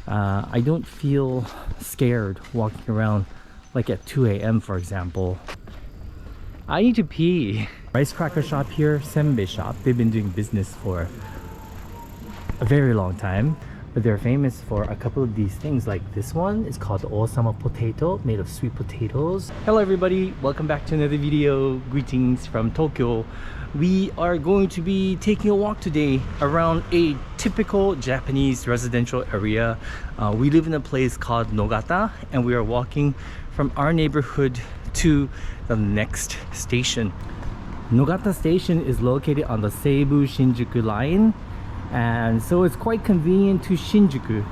I don't feel scared walking around like at 2 a.m. for example. I need to pee. Rice cracker shop here, senbei shop. They've been doing business for a very long time, but they're famous for a couple of these things. Like this one is called the Osama potato, made of sweet potatoes. Hello everybody, welcome back to another video. Greetings from Tokyo. We are going to be taking a walk today around a typical Japanese residential area. We live in a place called Nogata, and we are walking from our neighborhood to the next station. Nogata station is located on the Seibu-Shinjuku line, and so it's quite convenient to Shinjuku.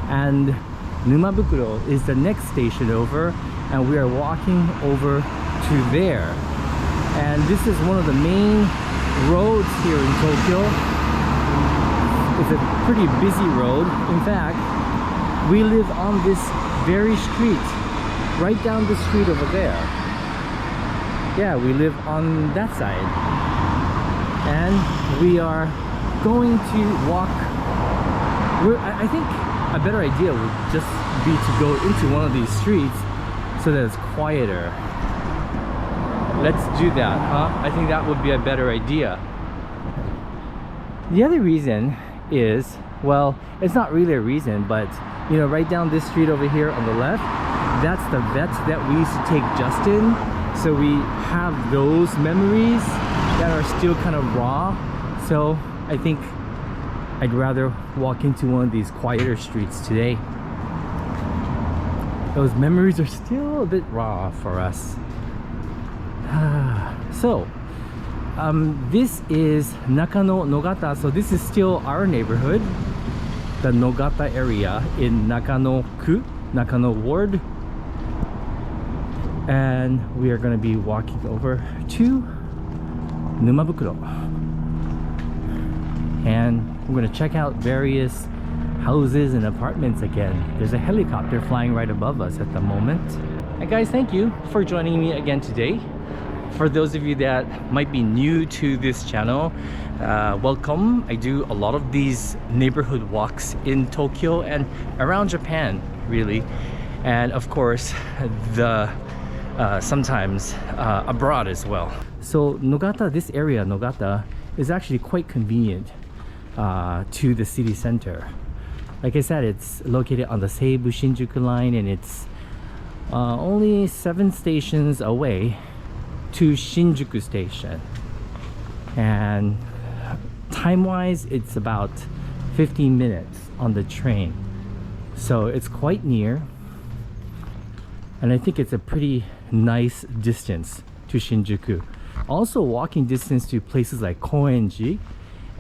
And Numabukuro is the next station over, and we are walking over to there. And this is one of the main roads here in Tokyo. It's a pretty busy road. In fact, we live on this very street, right down the street over there. Yeah, we live on that side. And we are going to walk. I think a better idea would just be to go into one of these streets so that it's quieter. Let's do that, huh? I think that would be a better idea. The other reason is, well, it's not really a reason, but you know, right down this street over here on the left, that's the vet that we used to take Justin. So we have those memories that are still kind of raw. So I think I'd rather walk into one of these quieter streets today. Those memories are still a bit raw for us. So this is Nakano Nogata, so this is still our neighborhood, the Nogata area in Nakano-ku, Nakano Ward, and we are going to be walking over to Numabukuro, and we're going to check out various houses and apartments again. There's a helicopter flying right above us at the moment. And guys, thank you for joining me again today. For those of you that might be new to this channel, welcome. I do a lot of these neighborhood walks in Tokyo and around Japan, really, and of course sometimes abroad as well. So Nogata, this area Nogata, is actually quite convenient to the city center. Like I said, it's located on the Seibu-Shinjuku line, and it's only 7 stations away to Shinjuku station, and time-wise it's about 15 minutes on the train, so it's quite near, and I think it's a pretty nice distance to Shinjuku. Also walking distance to places like Koenji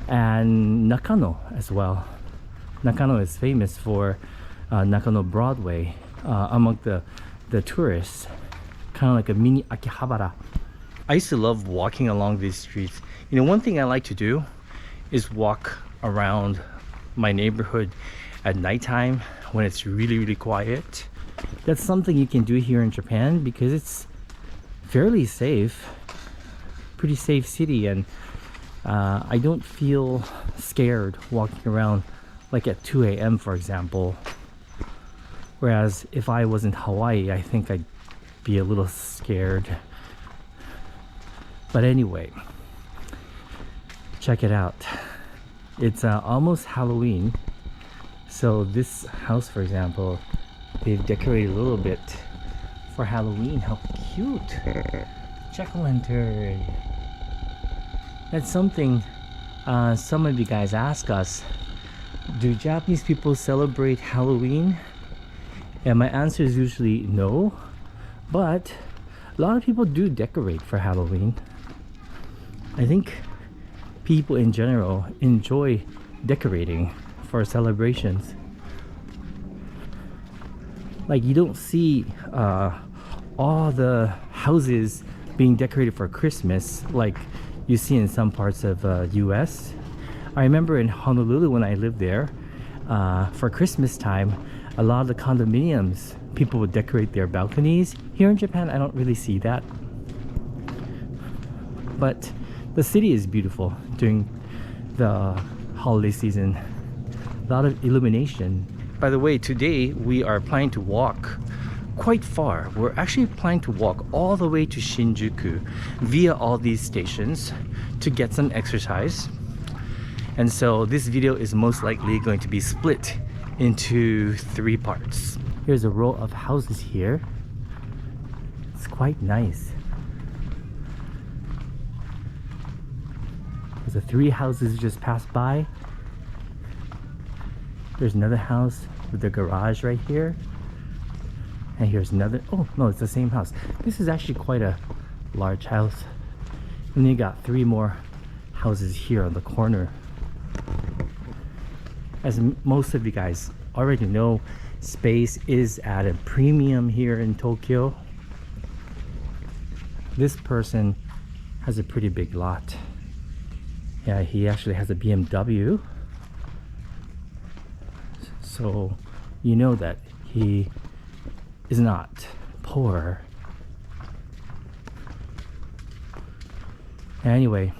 and Nakano as well. Nakano is famous for Nakano Broadway among the tourists, kind of like a mini Akihabara. I used to love walking along these streets. You know, one thing I like to do is walk around my neighborhood at nighttime when it's really quiet. That's something you can do here in Japan because it's fairly safe, pretty safe city, and I don't feel scared walking around like at 2 a.m. for example. Whereas if I was in Hawaii, I think I'd be a little scared. But anyway, check it out. It's almost Halloween, so this house, for example, they've decorated a little bit for Halloween. How cute! Jack-o'-lantern. That's something some of you guys ask us, do Japanese people celebrate Halloween? And my answer is usually no, but a lot of people do decorate for Halloween. I think people in general enjoy decorating for celebrations. Like, you don't see all the houses being decorated for Christmas like you see in some parts of US. I remember in Honolulu when I lived there, for Christmas time, a lot of the condominiums, people would decorate their balconies. Here in Japan, I don't really see that. But the city is beautiful during the holiday season. A lot of illumination By the way, today we are planning to walk quite far. We're actually planning to walk all the way to Shinjuku via all these stations to get some exercise. And so this video is most likely going to be split into 3 parts. Here's a row of houses here. It's quite nice. There's the 3 houses just passed by. There's another house with a garage right here. And here's another, oh no, it's the same house. This is actually quite a large house. And then you got 3 more houses here on the corner. As most of you guys already know, space is at a premium here in Tokyo. This person has a pretty big lot. Yeah, he actually has a BMW. So you know that he is not poor. Anyway,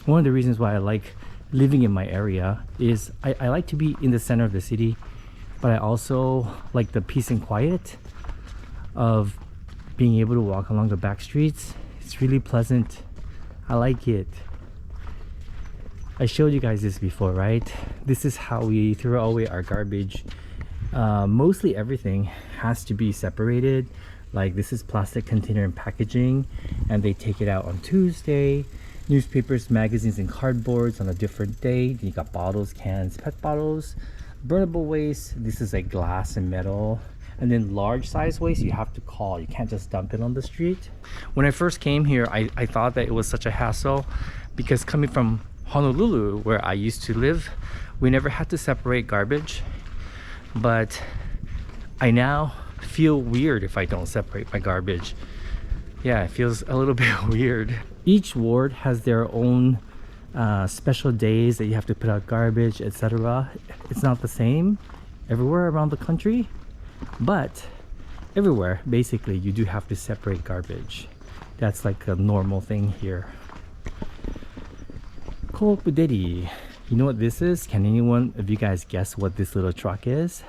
one of the reasons why I like living in my area is I like to be in the center of the city, but I also like the peace and quiet of being able to walk along the back streets. It's really pleasant. I like it. I showed you guys this before, right? This is how we throw away our garbage. Mostly everything has to be separated. Like this is plastic container and packaging, and they take it out on Tuesday. Newspapers, magazines, and cardboards on a different day. You got bottles, cans, PET bottles, burnable waste. This is like glass and metal. And then large size waste you have to call. You can't just dump it on the street. When I first came here, I thought that it was such a hassle because coming from Honolulu, where I used to live, we never had to separate garbage. But I now feel weird if I don't separate my garbage. Yeah, it feels a little bit weird. Each ward has their own special days that you have to put out garbage, etc. It's not the same everywhere around the country, but everywhere basically you do have to separate garbage. That's like a normal thing here. Kopuderi. You know what this is? Can anyone of you guys guess what this little truck is?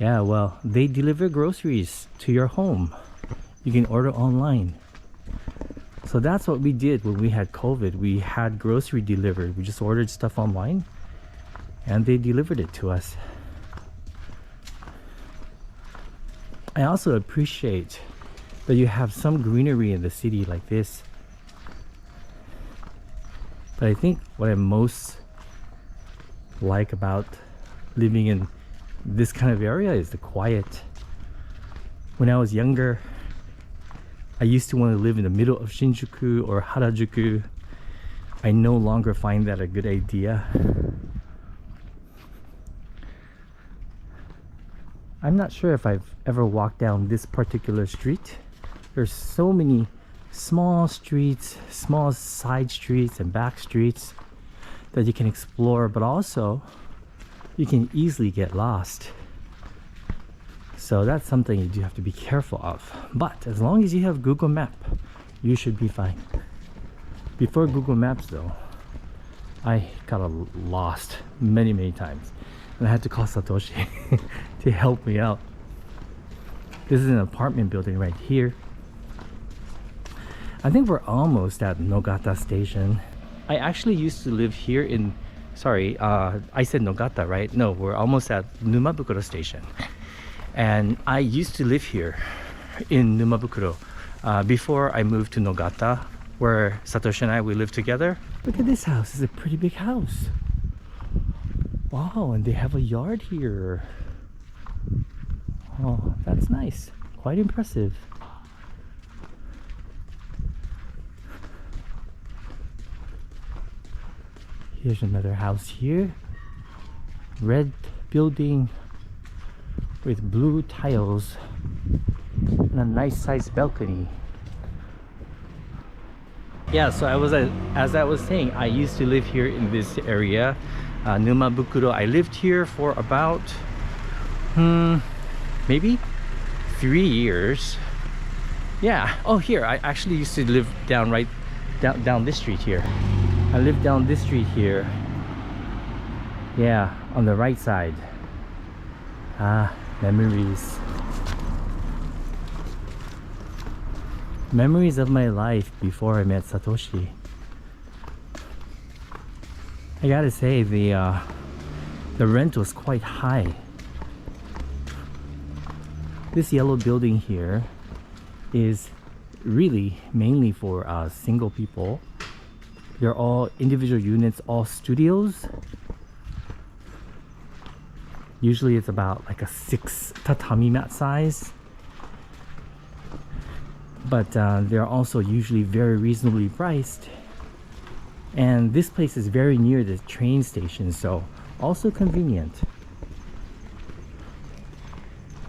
Yeah, well, they deliver groceries to your home. You can order online. So that's what we did when we had COVID. We had grocery delivered. We just ordered stuff online and they delivered it to us. I also appreciate that you have some greenery in the city like this. But I think what I most like about living in this kind of area is the quiet. When I was younger, I used to want to live in the middle of Shinjuku or Harajuku. I no longer find that a good idea. I'm not sure if I've ever walked down this particular street. There's so many small streets, small side streets and back streets that you can explore, but also you can easily get lost. So that's something you do have to be careful of. But as long as you have Google Map, you should be fine. Before Google Maps though, I got lost many times. And I had to call Satoshi to help me out. This is an apartment building right here. I think we're almost at Nogata station. I actually used to live here in, sorry, I said Nogata, right? No, we're almost at Numabukuro station. And I used to live here in Numabukuro before I moved to Nogata, where Satoshi and we live together. Look at this house. It's a pretty big house. Wow, and they have a yard here. Oh, that's nice. Quite impressive. Here's another house here. Red building with blue tiles and a nice sized balcony. Yeah, so as I was saying, I used to live here in this area, Numabukuro. I lived here for about maybe 3 years. Yeah. Oh, here I actually used to live down this street here. I lived down this street here. Yeah, on the right side. Ah, memories. Memories of my life before I met Satoshi. I gotta say, the rent was quite high. This yellow building here is really mainly for single people. They're all individual units, all studios. Usually it's about like a 6 tatami mat size. But they're also usually very reasonably priced. And this place is very near the train station, so also convenient.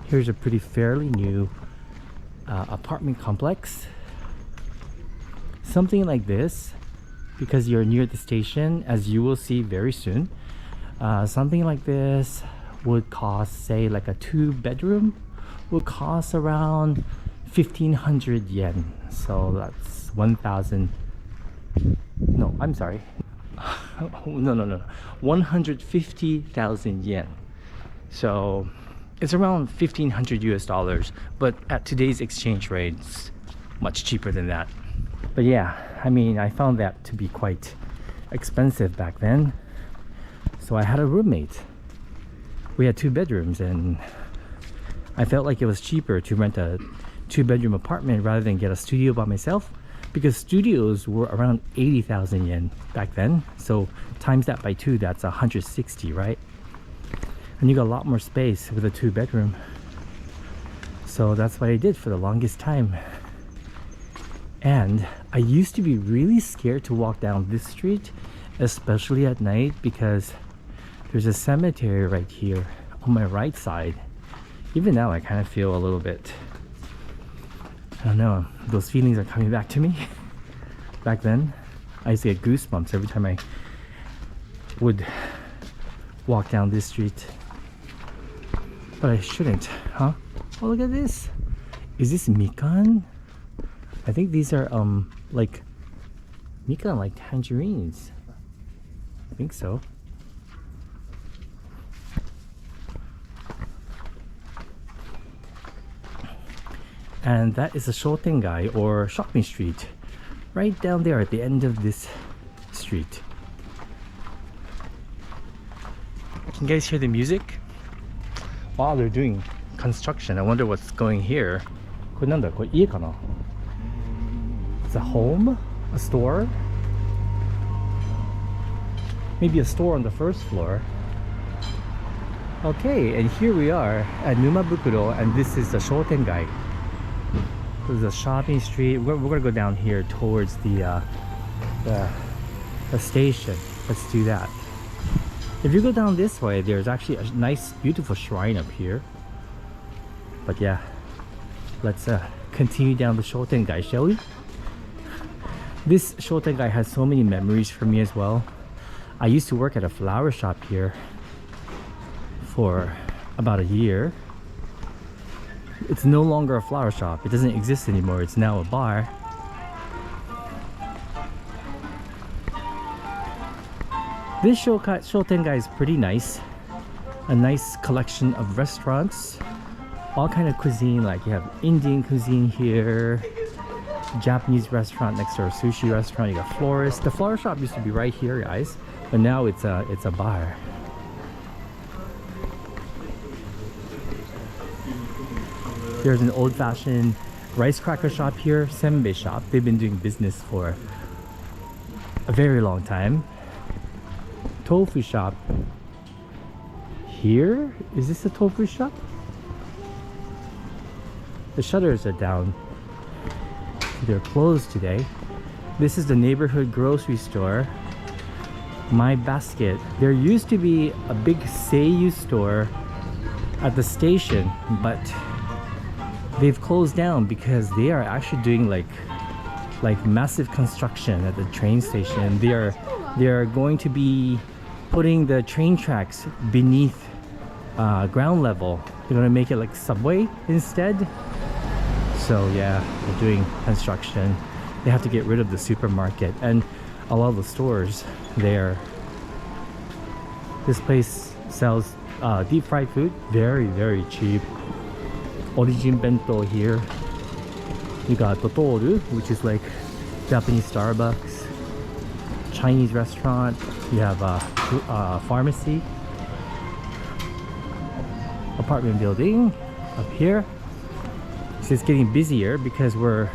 Here's a pretty fairly new apartment complex. Something like this, because you're near the station, as you will see very soon, something like this would cost, say, like a 2-bedroom would cost around 1,500 yen. So that's 1,000. No, I'm sorry. No. 150,000 yen. So it's around 1,500 US dollars, but at today's exchange rates, much cheaper than that. But yeah, I mean, I found that to be quite expensive back then. So I had a roommate. We had 2 bedrooms, and I felt like it was cheaper to rent a 2-bedroom apartment rather than get a studio by myself, because studios were around 80,000 yen back then. So times that by 2, that's 160, right? And you got a lot more space with a 2-bedroom. So that's what I did for the longest time. And I used to be really scared to walk down this street, especially at night, because there's a cemetery right here on my right side. Even now I kind of feel a little bit, I don't know, those feelings are coming back to me. Back then, I used to get goosebumps every time I would walk down this street. But I shouldn't, huh? Oh, look at this. Is this mikan? I think these are like mikan, like tangerines. I think so. And that is a Shotengai, or shopping street, right down there at the end of this street. Can you guys hear the music? Wow, they're doing construction. I wonder what's going here. これなんだ? これ家かな? It's a home? A store? Maybe a store on the first floor. Okay, and here we are at Numabukuro, and this is the Shotengai. This is a shopping street. We're gonna go down here towards the station. Let's do that. If you go down this way, there's actually a nice, beautiful shrine up here. But yeah, let's continue down the Shotengai, shall we? This Shotengai has so many memories for me as well. I used to work at a flower shop here for about a year. It's no longer a flower shop. It doesn't exist anymore. It's now a bar. This Shotengai is pretty nice. A nice collection of restaurants. All kind of cuisine, like you have Indian cuisine here, Japanese restaurant next door, sushi restaurant, you got florist. The flower shop used to be right here, guys, but now it's a bar. There's an old-fashioned rice cracker shop here, senbei shop. They've been doing business for a very long time. Tofu shop. Here? Is this a tofu shop? The shutters are down. They're closed today. This is the neighborhood grocery store. My Basket. There used to be a big Seiyu store at the station, but they've closed down because they are actually doing like massive construction at the train station. They are going to be putting the train tracks beneath ground level. They're going to make it like subway instead. So yeah, they're doing construction. They have to get rid of the supermarket and a lot of the stores there. This place sells deep fried food, very cheap. Origin bento here. You got Totoru, which is like Japanese Starbucks. Chinese restaurant. You have a pharmacy. Apartment building up here. So it's getting busier because we're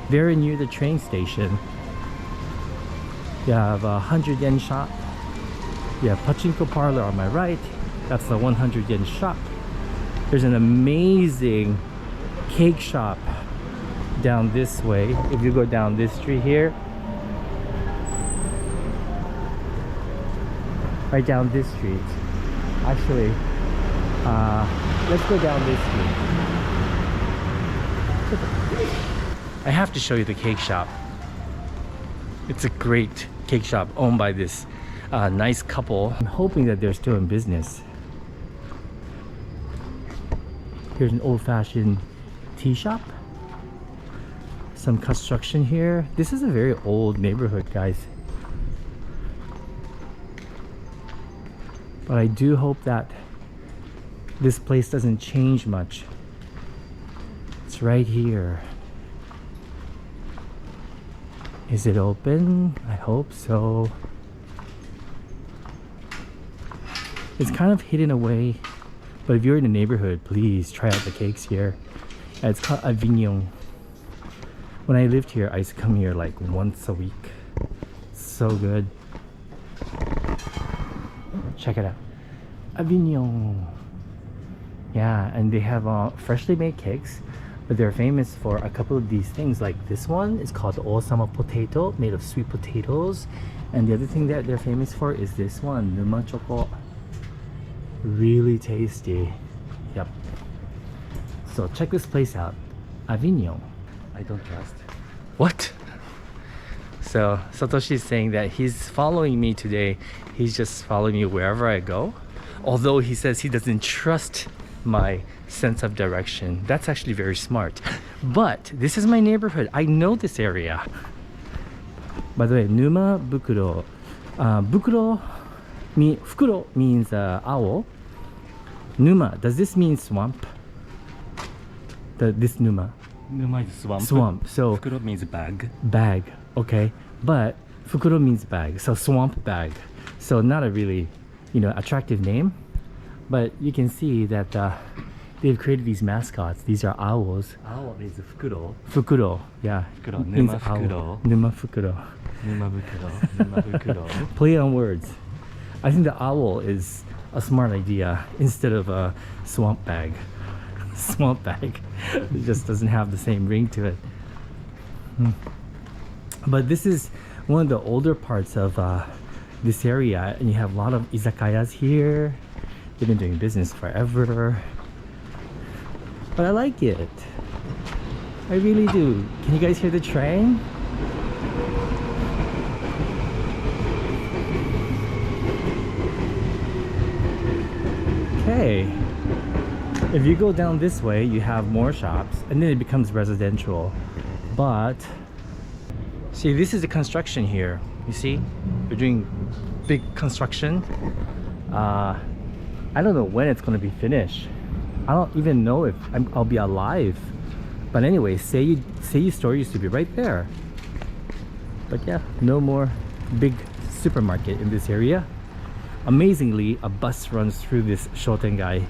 very near the train station. You have a 100 yen shop. You have pachinko parlor on my right. That's the 100 yen shop. There's an amazing cake shop down this way. If you go down this street here, right down this street. Actually, let's go down this street. I have to show you the cake shop. It's a great cake shop owned by this nice couple. I'm hoping that they're still in business. Here's an old-fashioned tea shop. Some construction here. This is a very old neighborhood, guys. But I do hope that this place doesn't change much. It's right here. Is it open? I hope so. It's kind of hidden away, but if you're in the neighborhood, please try out the cakes here. It's called Avignon. When I lived here, I used to come here like once a week. So good. Check it out. Avignon. Yeah, and they have freshly made cakes, but they're famous for a couple of these things. Like this one is called Osama potato, made of sweet potatoes. And the other thing that they're famous for is this one, Numa choco. Really tasty. Yep. So check this place out. Avignon. I don't trust. What? So Satoshi is saying that he's following me today. He's just following me wherever I go. Although he says he doesn't trust my sense of direction. That's actually very smart. But this is my neighborhood. I know this area. By the way, Numabukuro. Fukuro means owl. Numa, does this mean swamp? This Numa. Numa is swamp. Swamp. So Fukuro means bag. Bag. Okay. But Fukuro means bag. So swamp bag. So not a really, attractive name. But you can see that they've created these mascots. These are owls. Owl means Fukuro. Fukuro. Yeah. Fukuro. Means Numa owl. Fukuro. Numa Fukuro. Numabukuro. Numabukuro. Play on words. I think the owl is a smart idea instead of a swamp bag. Swamp bag. It just doesn't have the same ring to it. But this is one of the older parts of this area, and you have a lot of izakayas here. They've been doing business forever. But I like it. I really do. Can you guys hear the train? Okay. If you go down this way, you have more shops, and then it becomes residential. But see, this is the construction here. You see, they're doing big construction. I don't know when it's going to be finished. I don't even know if I'll be alive. But anyway, Seiyu store used to be right there. But yeah, no more big supermarket in this area. Amazingly, a bus runs through this Shotengai.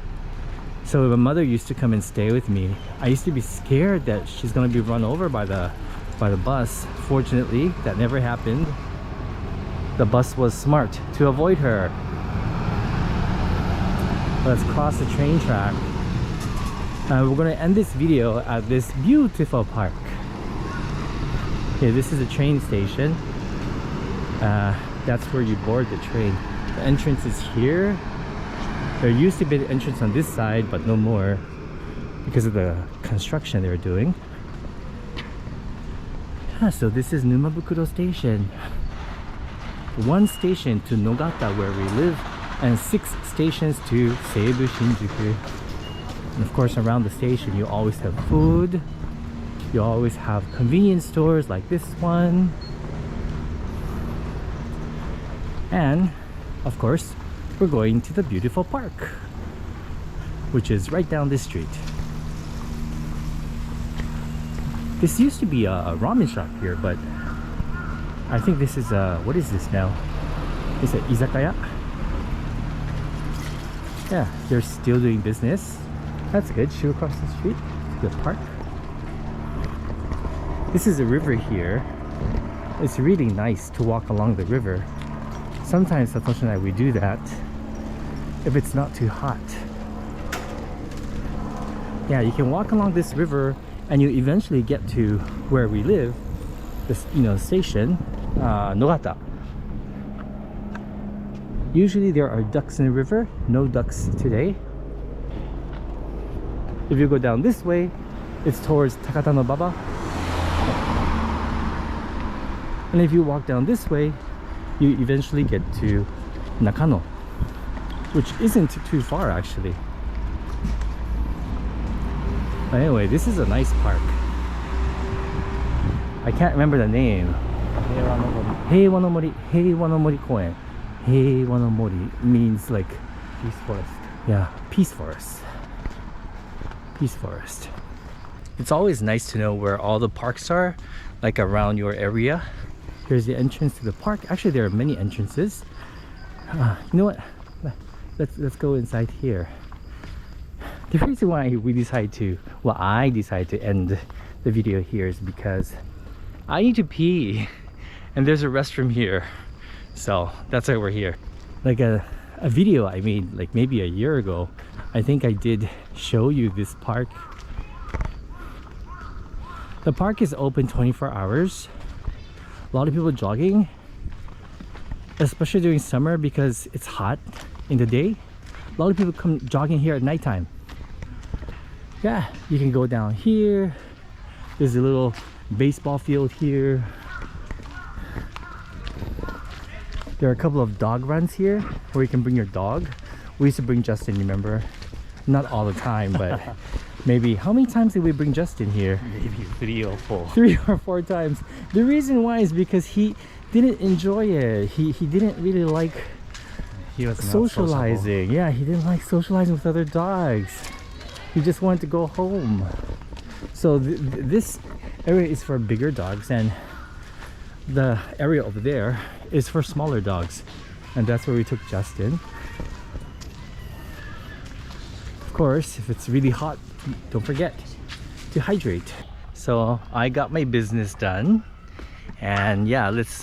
So my mother used to come and stay with me. I used to be scared that she's gonna be run over by the bus. Fortunately, that never happened. The bus was smart to avoid her. Let's cross the train track. We're gonna end this video at this beautiful park. Okay, this is a train station. That's where you board the train. The entrance is here. There used to be an entrance on this side, but no more because of the construction they were doing. So this is Numabukuro station. 1 station to Nogata where we live, and 6 stations to Seibu Shinjuku. And of course, around the station you always have food. You always have convenience stores like this one. And of course, we're going to the beautiful park. which is right down this street. This used to be a ramen shop here, but I think this is a, what is this now? Is it izakaya? Yeah, they're still doing business. That's good. Should we cross the street to the park? This is a river here. It's really nice to walk along the river. Sometimes Satoshi and I, we do that if it's not too hot. Yeah, you can walk along this river and you eventually get to where we live, this, you know, station, Nogata. Usually there are ducks in the river. No ducks today. If you go down this way, it's towards Takata no Baba. And if you walk down this way, you eventually get to Nakano, which isn't too far actually. But anyway, this is a nice park. I can't remember the name. Heiwa no Mori. Heiwa no Mori Koen. Heiwa no Mori means like Peace forest. yeah, peace forest. Peace forest. It's always nice to know where all the parks are, like around your area. Here's the entrance to the park. Actually, there are many entrances. You know what? Let's go inside here. The reason why we decide to, well, I decided to end the video here is because I need to pee, and there's a restroom here, so that's why we're here. Like a video I made like maybe a year ago, I think I did show you this park. The park is open 24 hours. A lot of people jogging, especially during summer because it's hot in the day. A lot of people come jogging here at nighttime. Yeah, you can go down here. There's a little baseball field here. There are a couple of dog runs here where you can bring your dog. We used to bring Justin, remember? Not all the time, but maybe. How many times did we bring Justin here? Maybe 3 or 4. 3 or 4 times. The reason why is because he didn't enjoy it. He didn't really like He was not socializing. Yeah, he didn't like socializing with other dogs. He just wanted to go home. So this area is for bigger dogs, and the area over there is for smaller dogs, and that's where we took Justin. Of course, if it's really hot, don't forget to hydrate. So I got my business done, and yeah, let's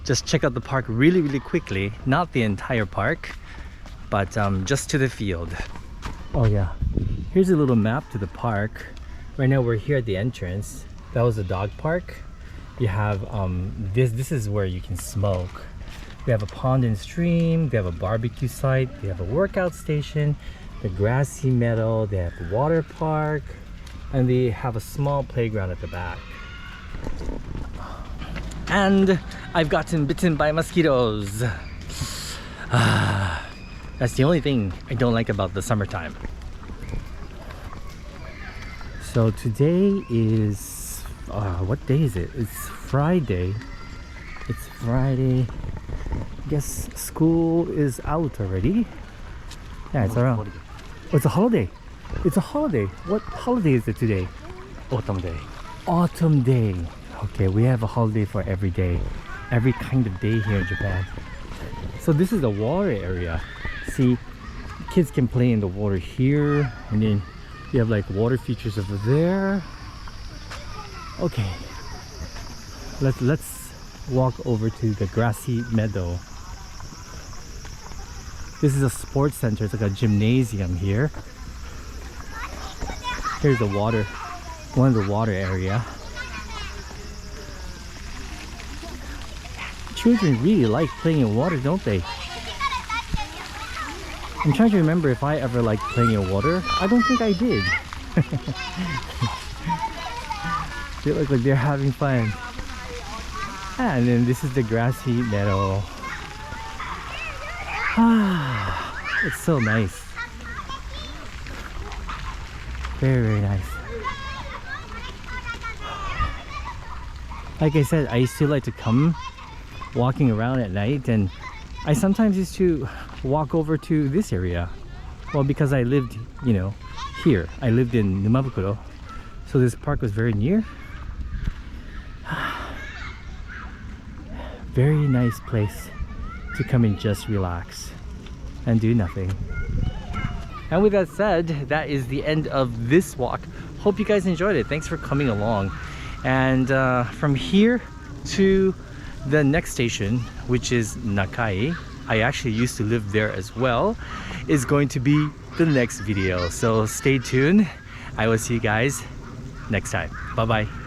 just check out the park really quickly. Not the entire park, but just to the field. Oh yeah, here's a little map to the park. Right now we're here at the entrance. That was the dog park. You have this is where you can smoke. We have a pond and stream. They have a barbecue site. They have a workout station, the grassy meadow. They have the water park, and they have a small playground at the back. And I've gotten bitten by mosquitoes. That's the only thing I don't like about the summertime. So today is what day is it? It's Friday. It's Friday. Guess school is out already. Yeah, it's around. Oh, it's a holiday. It's a holiday. What holiday is it today? Autumn day. Autumn day. Okay, we have a holiday for every day, every kind of day here in Japan. So this is the water area. See, kids can play in the water here, and then you have like water features over there. Okay, let's walk over to the grassy meadow. This is a sports center. It's like a gymnasium here. Here's the water, one of the water area. Children really like playing in water, don't they? I'm trying to remember if I ever liked playing in water. I don't think I did. They look like they're having fun. And then this is the grassy meadow. It's so nice. Very nice. Like I said, I used to like to come walking around at night, and I sometimes used to walk over to this area. Well, because I lived, you know, here. I lived in Numabukuro. So this park was very near. Very nice place to come and just relax and do nothing. And with that said, that is the end of this walk. Hope you guys enjoyed it. Thanks for coming along. And from here to the next station, which is Nakai, I actually used to live there as well, is going to be the next video. So stay tuned. I will see you guys next time. Bye bye.